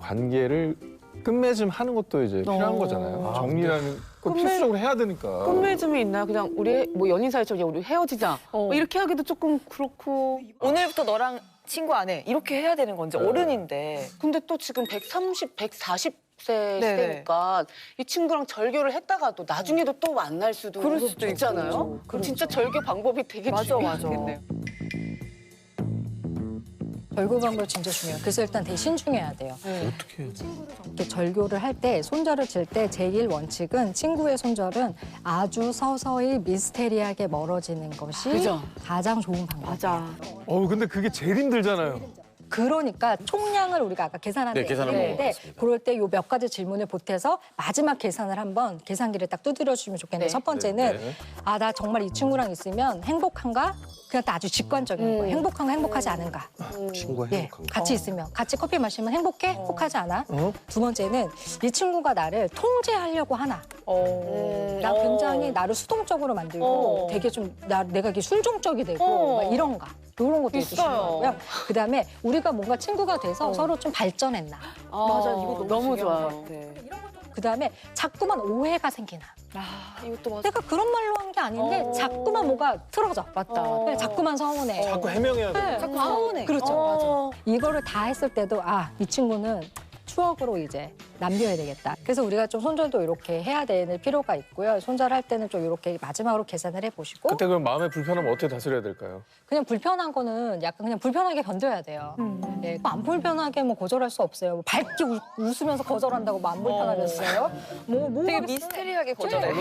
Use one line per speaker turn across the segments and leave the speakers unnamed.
관계를 끝맺음하는 것도 이제 필요한 거잖아요. 정리라는 거 필수적으로 해야 되니까.
끝맺음이 있나요? 그냥 우리 뭐 연인 사이처럼 우리 헤어지자. 뭐 이렇게 하기도 조금 그렇고.
오늘부터 너랑 친구 안 해. 이렇게 해야 되는 건지 어른인데.
근데 또 지금 130, 140세
네네.
시대니까 이 친구랑 절교를 했다가도 나중에도 또 만날 수도
그럴 수도
있잖아요.
있고.
그럼 진짜 절교 방법이 되게 중요하겠네요.
절교 방법 진짜 중요해요. 그래서 일단 되게 신중해야 돼요.
어떻게?
이렇게 절교를 할 때, 손절을 칠 때 제일 원칙은 친구의 손절은 아주 서서히 미스테리하게 멀어지는 것이
그죠?
가장 좋은 방법이에요.
맞아.
근데 그게 제일 힘들잖아요.
그러니까 총량을 우리가 아까 계산한
네, 계산한
때
거 맞습니다.
그럴 때 요 몇 가지 질문을 보태서 마지막 계산을 한번 계산기를 딱 두드려 주면 좋겠는데
네.
첫 번째는
네.
아, 나 정말 이 친구랑 있으면 행복한가? 그냥 또 아주 직관적인 거예요. 행복한가 행복하지 않은가?
친구가
예,
행복한가?
같이 있으면 같이 커피 마시면 행복해? 행복하지 않아? 두 번째는 이 친구가 나를 통제하려고 하나? 나 굉장히 나를 수동적으로 만들고 되게 좀 내가 이게 순종적이 되고 막 이런가? 이런 것도 되게
있어요.
중요하고요. 그다음에 우리가 뭔가 친구가 돼서 서로 좀 발전했나?
맞아, 이거 너무 좋아요.
그다음에 자꾸만 오해가 생기나?
이것도 맞아.
내가 그런 말로 한 게 아닌데 자꾸만 뭐가 틀어져.
맞다.
그냥 자꾸만 서운해.
자꾸 해명해야 돼.
자꾸 서운해. 그렇죠. 맞아. 이거를 다 했을 때도 아, 이 친구는 추억으로 이제 남겨야 되겠다. 그래서 우리가 좀 손절도 이렇게 해야 되는 필요가 있고요. 손절할 때는 좀 이렇게 마지막으로 계산을 해보시고
그때 그럼 마음에 불편하면 어떻게 다스려야 될까요?
그냥 불편한 거는 약간 그냥 불편하게 견뎌야 돼요. 예, 안 불편하게 뭐 거절할 수 없어요. 뭐 밝게 웃으면서 거절한다고 뭐 안 불편하겠어요? 뭐
되게
하겠어요?
미스테리하게 거절해.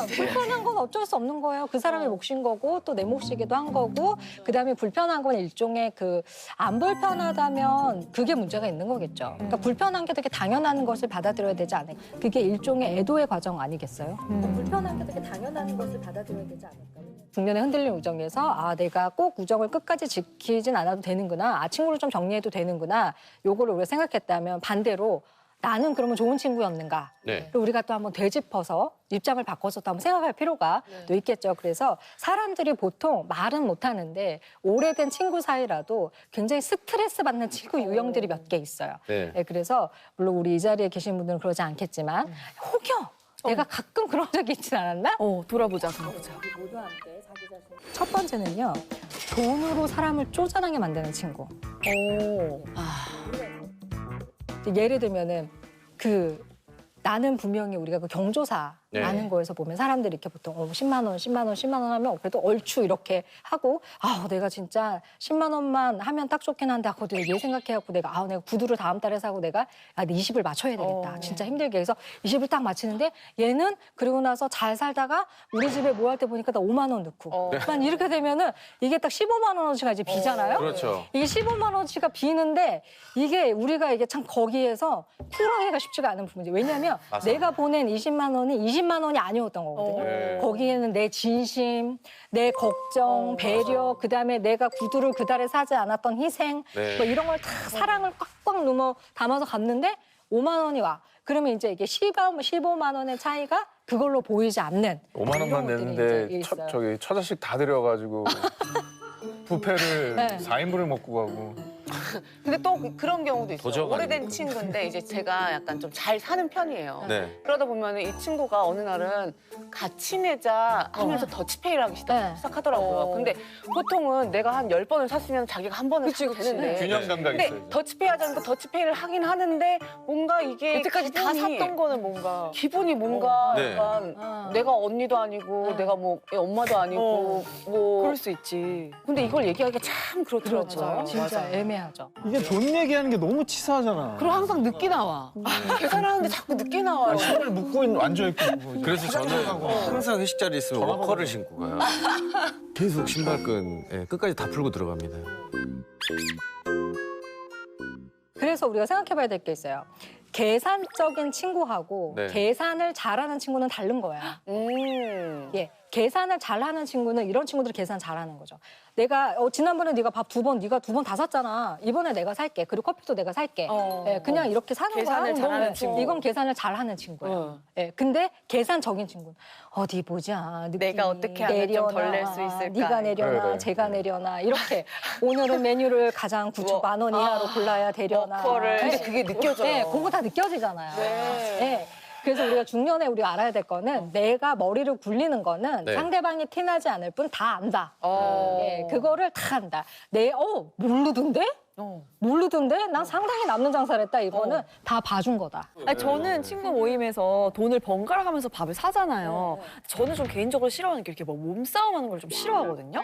불편한 건 어쩔 수 없는 거예요. 그 사람의 몫인 거고 또 내 몫이기도 한 거고 그다음에 불편한 건 일종의 그 안 불편하다면 그게 문제가 있는 거겠죠. 그러니까 불편한 게 되게 당연한 것을 받아들여야 되지 않을까. 그게 일종의 애도의 과정 아니겠어요? 불편한 게 되게 당연한 것을 받아들여야 되지 않을까. 중년에 흔들린 우정에서 아, 내가 꼭 우정을 끝까지 지키진 않아도 되는구나. 아, 친구를 좀 정리해도 되는구나. 요거를 우리가 생각했다면 반대로 나는 그러면 좋은 친구였는가?
네.
우리가 또 한번 되짚어서 입장을 바꿔서 또 한번 생각할 필요가 또 있겠죠. 그래서 사람들이 보통 말은 못하는데 오래된 친구 사이라도 굉장히 스트레스 받는 친구 유형들이 몇 개 있어요.
네.
네, 그래서 물론 우리 이 자리에 계신 분들은 그러지 않겠지만 혹여 내가 가끔 그런 적이 있진 않았나?
돌아보자.
첫 번째는요. 돈으로 사람을 쪼잔하게 만드는 친구. 예를 들면은 나는 분명히 우리가 그 경조사
네.
라는 거에서 보면 사람들이 이렇게 보통 10만 원, 10만 원, 10만 원 하면 그래도 얼추 이렇게 하고 내가 진짜 10만 원만 하면 딱 좋긴 한데 그것도 얘 생각해갖고 내가 구두를 다음 달에 사고 내가 내 20을 맞춰야 되겠다. 진짜 힘들게 해서 20을 딱 맞추는데 얘는 그리고 나서 잘 살다가 우리 집에 뭐 할 때 보니까 나 5만 원 넣고 난 이렇게 되면은 이게 딱 15만 원어치가 이제 비잖아요.
그렇죠.
이게 15만 원어치가 비는데 이게 우리가 이게 참 거기에서 쿨하기가 쉽지가 않은 부분이죠. 왜냐하면 내가 보낸 20만 원이 20만 원이 아니었던 거거든요.
네.
거기에는 내 진심, 내 걱정, 배려, 그다음에 내가 구두를 그달에 사지 않았던 희생,
네.
뭐 이런 걸 다 사랑을 꽉꽉 담아서 갔는데 5만 원이 와. 그러면 이제 이게 15만 원의 차이가 그걸로 보이지 않는
5만 원만
이런 것들이
냈는데
이제 있어요.
저기 처자식 다 들여가지고 뷔페를
네.
4인분을 먹고 가고.
근데 또 그런 경우도 있어요.
도저가
오래된
아니고.
친구인데 이제 제가 약간 좀 잘 사는 편이에요.
네.
그러다 보면 이 친구가 어느 날은 같이 내자 하면서 더치페이를 하기
네.
시작하더라고요. 근데 보통은 내가 한 10번을 샀으면 자기가 한 번을 사도 되는데
균형 감각이
근데
있어요.
더치페이 하자니까 더치페이를 하긴 하는데 뭔가 이게
여태까지 다 샀던 거는 뭔가.
기분이 뭔가
네.
약간 내가 언니도 아니고 내가 뭐 엄마도 아니고 뭐
그럴 수 있지.
근데 이걸 얘기하기가 참 그렇더라고요.
진짜 애매하죠.
이게 돈 얘기하는 게 너무 치사하잖아.
그리고 항상 늦게 나와. 계산하는데 자꾸 늦게 나와요.
손을 묶고 앉아있고.
그래서 저는 항상 회식 자리에 있으면
전화번호.
워커를 신고 가요. 계속 신발끈 끝까지 다 풀고 들어갑니다.
그래서 우리가 생각해봐야 될 게 있어요. 계산적인 친구하고
네.
계산을 잘하는 친구는 다른 거야. 예, 계산을 잘하는 친구는 이런 친구들이 계산 잘하는 거죠. 내가 지난번에 네가 밥 네가 두 번 다 샀잖아. 이번에 내가 살게. 그리고 커피도 내가 살게. 예, 그냥 이렇게 사는
계산을
거야.
잘하는
예,
친구.
이건 계산을 잘하는 친구예요. 예, 근데 계산적인 친구는 어디 보자. 느낌이
내가 어떻게 하면 좀 덜 낼 수 있을까?
네가 내려나,
그래.
제가 내려나 이렇게 오늘은 메뉴를 가장 구축
우와.
10,000원 이하로 골라야 되려나.
워커를.
근데 그게 느껴져요.
네, 그거 다 느껴지잖아요.
네.
네. 그래서 우리가 중년에 우리가 알아야 될 거는 내가 머리를 굴리는 거는
네.
상대방이 티나지 않을 뿐 다 안다.
어.
예, 그거를 다 안다. 모르던데? 모르던데? 난 상당히 남는 장사를 했다. 이거는 다 봐준 거다.
아니, 저는 친구 모임에서 돈을 번갈아 가면서 밥을 사잖아요. 저는 좀 개인적으로 싫어하는 게 이렇게 뭐 몸싸움하는 걸 좀 싫어하거든요.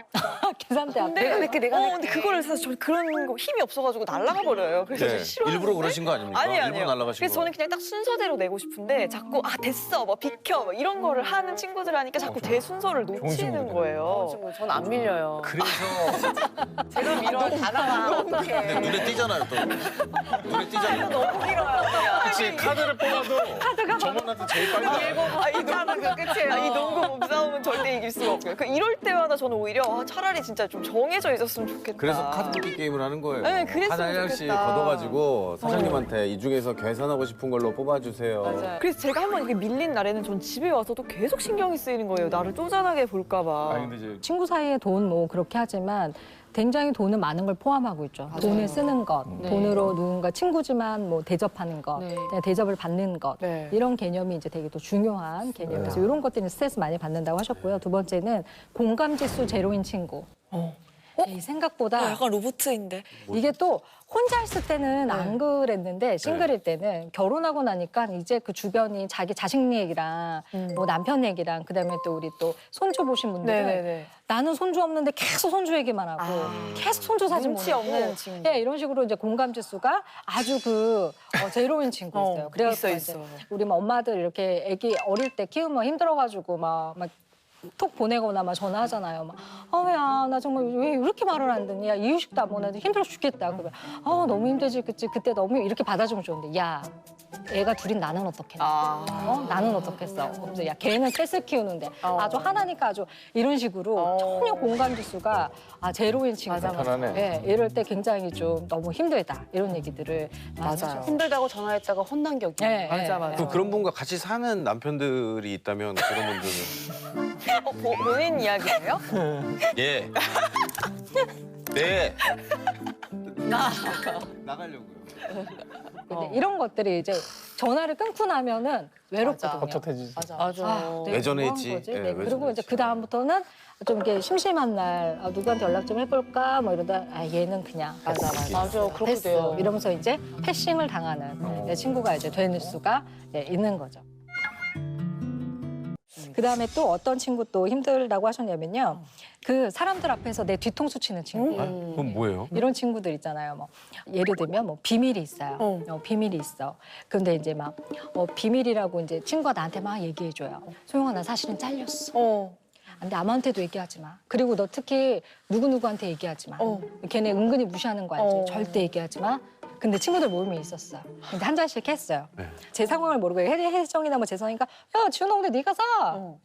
계산대 앞에.
근데 그거를 사서 저는 그런 거 힘이 없어가지고 날아가 버려요. 그래서
네.
좀 싫어하는데.
일부러 그러신 거 아닙니까?
아니에요.
일부러 날아가신
그래서
거.
저는 그냥 딱 순서대로 내고 싶은데 자꾸 됐어, 뭐 비켜, 뭐 이런 거를 하는 친구들 하니까 자꾸 제 순서를 놓치는
친구들이네.
거예요.
전 안 밀려요.
그래서
제가 밀어 다 나가. 어떡해.
근데 눈에 띄잖아요 또. 눈에 띄잖아요.
너무 길어요.
그치, 카드를 뽑아도 저분한테 제일 빨리 나와요.
이 농구 끝이에요. 이 농구 몸싸움은 절대 이길 수가 없고요. 이럴 때마다 저는 오히려 차라리 진짜 좀 정해져 있었으면 좋겠다.
그래서 카드 뽑기 게임을 하는 거예요.
네, 그랬으면
카드 한 장씩
좋겠다.
걷어가지고 사장님한테 이 중에서 계산하고 싶은 걸로 뽑아주세요.
맞아요. 그래서 제가 한번 이렇게 밀린 날에는 전 집에 와서도 계속 신경이 쓰이는 거예요. 나를 쪼잔하게 볼까 봐.
아니 근데 이제
친구 사이에 돈 뭐 그렇게 하지만 굉장히 돈은 많은 걸 포함하고 있죠. 돈을 쓰는 것,
네.
돈으로 누군가 친구지만 뭐 대접하는 것,
네.
대접을 받는 것
네.
이런 개념이 이제 되게 또 중요한 개념이어서 이런 것들은 스트레스 많이 받는다고 하셨고요. 두 번째는 공감 지수 제로인 친구. 이 생각보다
약간 로보트인데.
이게 또 혼자 있을 때는 안 그랬는데 싱글일 때는 결혼하고 나니까 이제 그 주변이 자기 자식 얘기랑 뭐 남편 얘기랑 그다음에 또 우리 또 손주 보신 분들은
네네네.
나는 손주 없는데 계속 손주 얘기만 하고 계속 손주 사진
눈치
보내고
없는 친구.
예, 이런 식으로 이제 공감 지수가 아주 제로인 친구 있어요. 그래서
있어.
우리 뭐 엄마들 이렇게 아기 어릴 때 키우면 힘들어가지고 막 톡 보내거나 막 전화하잖아요. 막, 야, 나 정말 왜 이렇게 말을 안 듣니? 야, 이유식도 안 보내도 힘들어 죽겠다. 그러면, 너무 힘들지, 그치? 그때 너무 이렇게 받아주면 좋은데, 야, 애가 둘인 나는 어떻겠냐? 나는 어떻겠어? 그래서 야, 걔는 셋을 키우는데 아주 하나니까 아주 이런 식으로 전혀 공감 지수가 제로인 친구다.
편하네.
예, 이럴 때 굉장히 좀 너무 힘들다. 이런 얘기들을 많이 하죠.
힘들다고 전화했다가 혼난 격이.
예,
맞아,
예,
맞아.
그럼 그런 분과 같이 사는 남편들이 있다면 그런 분들은
본인 이야기예요?
예. 네. 나가려고요.
근데 이런 것들이 이제 전화를 끊고 나면은 외롭거든요.
헛헛해지지.
맞아.
내가
예전에
뭐 한
했지.
거지?
예,
네, 그리고
예전에
이제
했지.
그 다음부터는 좀 이렇게 심심한 날 누구한테 연락 좀 해볼까 뭐 이러다 얘는 그냥
맞아. 그렇게
됐어
돼요.
이러면서 이제 패싱을 당하는 내 친구가 이제 될 수가 있는 거죠. 그 다음에 또 어떤 친구 또 힘들다고 하셨냐면요. 그 사람들 앞에서 내 뒤통수 치는 친구.
그건 뭐예요?
이런 친구들 있잖아요. 뭐 예를 들면 뭐 비밀이 있어요. 비밀이 있어. 근데 이제 막 비밀이라고 이제 친구가 나한테 막 얘기해줘요. 소영아 나 사실은 잘렸어. 근데 아무한테도 얘기하지 마. 그리고 너 특히 누구누구한테 얘기하지 마. 걔네 은근히 무시하는 거 알지? 절대 얘기하지 마. 근데 친구들 모임이 있었어요. 근데 한 잔씩 했어요. 제 상황을 모르고 혜정이나 뭐 재성이가 야 지훈아 근데 네가 사.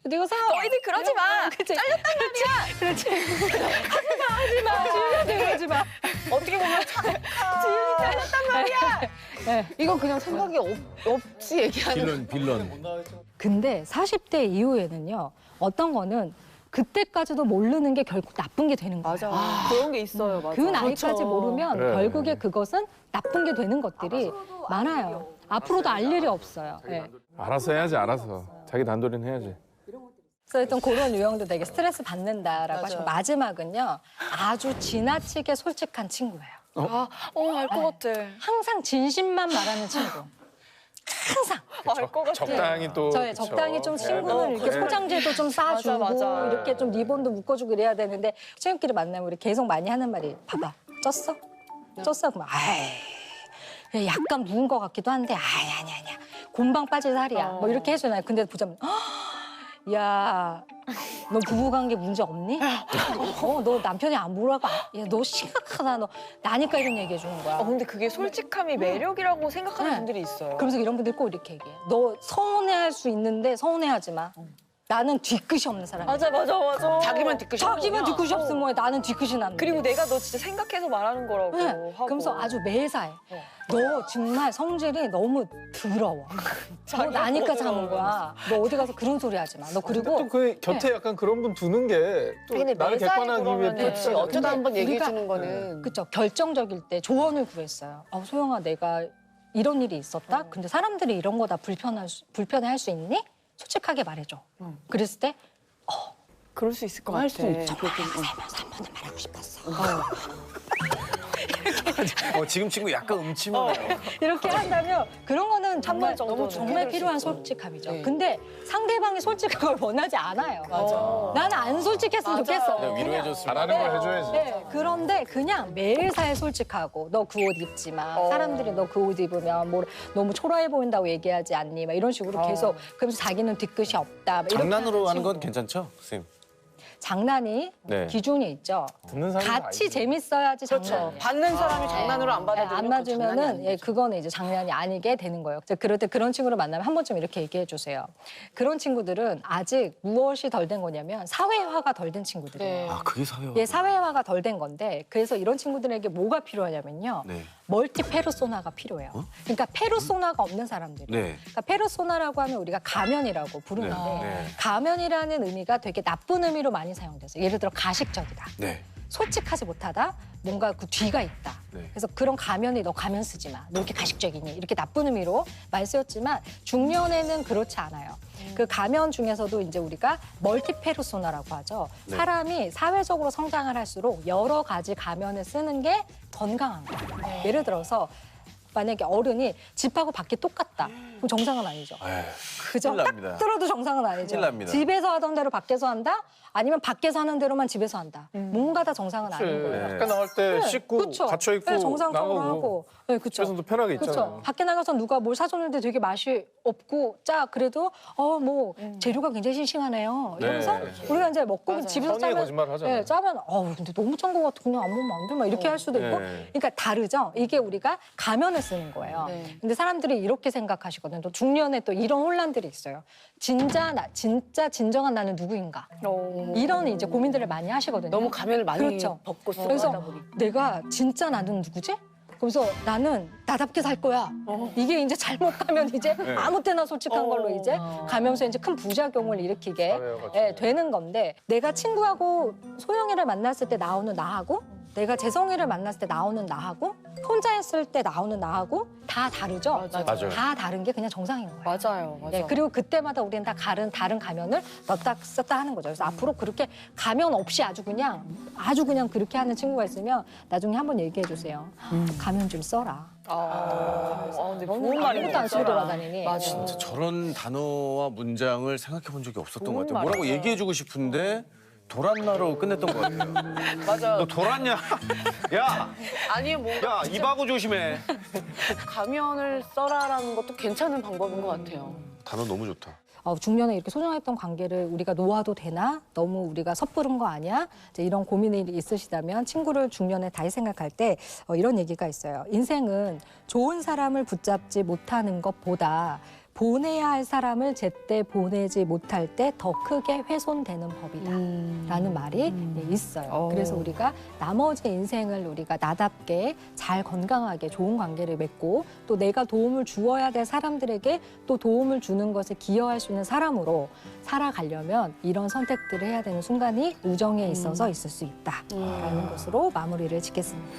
네가 사.
너희들 그러지 마.
그치? 잘렸단 말이야. 그렇지. 하지 마. 지훈이한테 그러지 마.
어떻게 보면 지윤이 잘렸단 말이야.
이건 그냥 생각이 없이 얘기하는.
빌런.
근데 40대 이후에는요. 어떤 거는 그때까지도 모르는 게 결국 나쁜 게 되는 거예요.
맞아. 그런 게 있어요. 맞아.
그 나이까지
그렇죠.
모르면
그래.
결국에 그것은 나쁜 게 되는 것들이 많아요. 앞으로도 알 일이 없어요. 예.
알아서 해야지, 알아서. 자기 단도리는 해야지.
그래서 일단 그런 유형도 되게 스트레스 받는다라고 하시고 마지막은요. 아주 지나치게 솔직한 친구예요.
알 것 같아.
항상 진심만 말하는 친구. 항상.
알 것 같아.
적당히 또.
저의
그쵸.
적당히 좀 친구는 이렇게
그래.
포장지도 좀 싸주고
맞아.
이렇게 좀 리본도 묶어주고 이래야 되는데 친구끼리 만나면 우리 계속 많이 하는 말이 봐봐 쪘어? 쪘어? 그러면 아이 약간 부은 것 같기도 한데 아니야 곰방 빠질 살이야 뭐 이렇게 해주나요? 근데 보자면 야, 너 부부관계 문제 없니? 너 남편이 안 보라고? 야, 너 심각하다. 너 나니까 이런 얘기해 주는 거야.
근데 그게 솔직함이 매력이라고 생각하는
네.
분들이 있어요.
그러면서 이런 분들이 꼭 이렇게 얘기해. 너 서운해할 수 있는데 서운해하지 마. 나는 뒤끝이 없는 사람이야.
맞아.
자기만 뒤끝이
자기만
없구나.
뒤끝이 없으면 나는 뒤끝이 나는
그리고 내가 너 진짜 생각해서 말하는 거라고
네.
하고.
그러면서 아주 매사해. 너 정말 성질이 너무 더러워. 너 나니까 참은 거야. 너 어디 가서 그런 소리 하지 마. 너 그리고
또 그 곁에 약간 그런 분 두는 게 또
근데
나를
매사에
객관하기 위해
그러면은
필요하잖아요.
어쩌다 한번 얘기해
우리가-
주는 거는
그쵸 결정적일 때 조언을 구했어요. 소영아 내가 이런 일이 있었다. 근데 사람들이 이런 거 다 불편해할 수 있니? 솔직하게 말해줘. 그랬을 때
그럴 수 있을 것
할
같아.
수 있죠.
살면서 한 번은 말하고 싶었어.
지금 친구 약간 음침하네요.
이렇게 한다면 그런 거는 정말
번 정도는
너무 정말
해줄 수
필요한
있죠.
솔직함이죠.
네.
근데 상대방이 솔직한 걸 원하지 않아요. 나는 안 솔직했으면 좋겠어.
그냥 위로해줬으면.
잘하는 걸 해줘야지.
네, 그런데 그냥 매일사에 솔직하고 너 그 옷 입지 마. 사람들이 너 그 옷 입으면 뭐 너무 초라해 보인다고 얘기하지 않니? 막 이런 식으로 계속 그러면서 자기는 뒤끝이 없다. 막 이렇게
장난으로 하는 건
친구.
괜찮죠, 선생님?
장난이
네.
기준이 있죠.
듣는 사람은
같이
알지.
재밌어야지
그렇죠.
장난이에요.
받는 사람이 장난으로 안
네,
받아들이면
안
그건 장난이
맞으면은
아니죠.
그거는 이제 장난이 아니게 되는 거예요. 그럴 때 그런 친구를 만나면 한 번쯤 이렇게 얘기해 주세요. 그런 친구들은 아직 무엇이 덜 된 거냐면 사회화가 덜 된 친구들이에요.
네.
아, 그게 사회화.
예, 사회화가 덜 된 건데 그래서 이런 친구들에게 뭐가 필요하냐면요.
네.
멀티 페르소나가 필요해요. 그러니까 페르소나가 없는 사람들.
네.
그러니까 페르소나라고 하면 우리가 가면이라고 부르는데
네. 네.
가면이라는 의미가 되게 나쁜 의미로 많이 사용돼서 예를 들어 가식적이다.
네.
솔직하지 못하다. 뭔가 그 뒤가 있다.
네.
그래서 그런 가면이 너 가면 쓰지 마. 너 이렇게 가식적이니? 이렇게 나쁜 의미로 많이 쓰였지만 중년에는 그렇지 않아요. 그 가면 중에서도 이제 우리가 멀티페르소나라고 하죠.
네.
사람이 사회적으로 성장을 할수록 여러 가지 가면을 쓰는 게 건강한 거예요. 예를 들어서 만약에 어른이 집하고 밖이 똑같다. 그럼 정상은 아니죠.
에휴,
그죠?
큰일
딱
납니다.
들어도 정상은 아니죠.
큰일 납니다.
집에서 하던 대로 밖에서 한다? 아니면 밖에서 하는 대로만 집에서 한다. 뭔가 다 정상은 아닌 거예요.
네.
밖에 나갈 때
네,
씻고
그쵸.
갇혀 있고
네, 정상적으로
나가고
하고. 네, 그쵸.
집에서도 편하게 있잖아요.
그렇죠. 밖에 나가서 누가 뭘 사줬는데 되게 맛이 없고 짜 그래도 뭐 재료가 굉장히 싱싱하네요. 이러면서
네.
우리가 이제 먹고
맞아요.
집에서
선의의
짜면
거짓말을 하잖아요.
짜면 근데 너무 짠 것 같아 그냥 안 먹으면 안 돼. 막 이렇게 할 수도 있고.
네.
그러니까 다르죠. 이게 우리가 가면을 쓰는 거예요.
네.
근데 사람들이 이렇게 생각하시거든요. 또 중년에 또 이런 혼란들이 있어요. 진짜 진정한 나는 누구인가? 이런 이제 고민들을 많이 하시거든요.
너무 가면을 많이
그렇죠.
벗고
그래서
쓰다 보니
내가 진짜 나는 누구지? 그래서 나는 나답게 살 거야. 이게 이제 잘못 가면 이제 아무 때나 솔직한 걸로 이제 가면서 이제 큰 부작용을 일으키게
사회화가
되는 건데 내가 친구하고 소영이를 만났을 때 나오는 나하고 내가 재성이를 만났을 때 나오는 나하고 혼자 있을 때 나오는 나하고 다 다르죠?
맞아요.
다 다른 게 그냥 정상인 거예요.
맞아요. 맞아요.
네, 그리고 그때마다 우리는 다 다른 가면을 넣었다 썼다 하는 거죠. 그래서 앞으로 그렇게 가면 없이 아주 그냥 그렇게 하는 친구가 있으면 나중에 한번 얘기해 주세요. 가면 좀 써라.
근데 좋은 말이
아무것도 안 쓰고 돌아다니니.
맞아.
진짜 저런 단어와 문장을 생각해 본 적이 없었던 것
좋은
같아요. 뭐라고
말이다.
얘기해주고 싶은데 돌았나로 끝냈던 것 같아요.
맞아요.
너 돌았냐? 야!
아니 뭐
야, 입하고 조심해.
가면을 써라라는 것도 괜찮은 방법인 것 같아요.
단어 너무 좋다.
중년에 이렇게 소중했던 관계를 우리가 놓아도 되나? 너무 우리가 섣부른 거 아니야? 이제 이런 고민이 있으시다면 친구를 중년에 다시 생각할 때 이런 얘기가 있어요. 인생은 좋은 사람을 붙잡지 못하는 것보다 보내야 할 사람을 제때 보내지 못할 때 더 크게 훼손되는 법이다. 라는 말이 있어요. 그래서 우리가 나머지 인생을 우리가 나답게 잘 건강하게 좋은 관계를 맺고 또 내가 도움을 주어야 될 사람들에게 또 도움을 주는 것에 기여할 수 있는 사람으로 살아가려면 이런 선택들을 해야 되는 순간이 우정에 있어서 있을 수 있다라는 것으로 마무리를 짓겠습니다.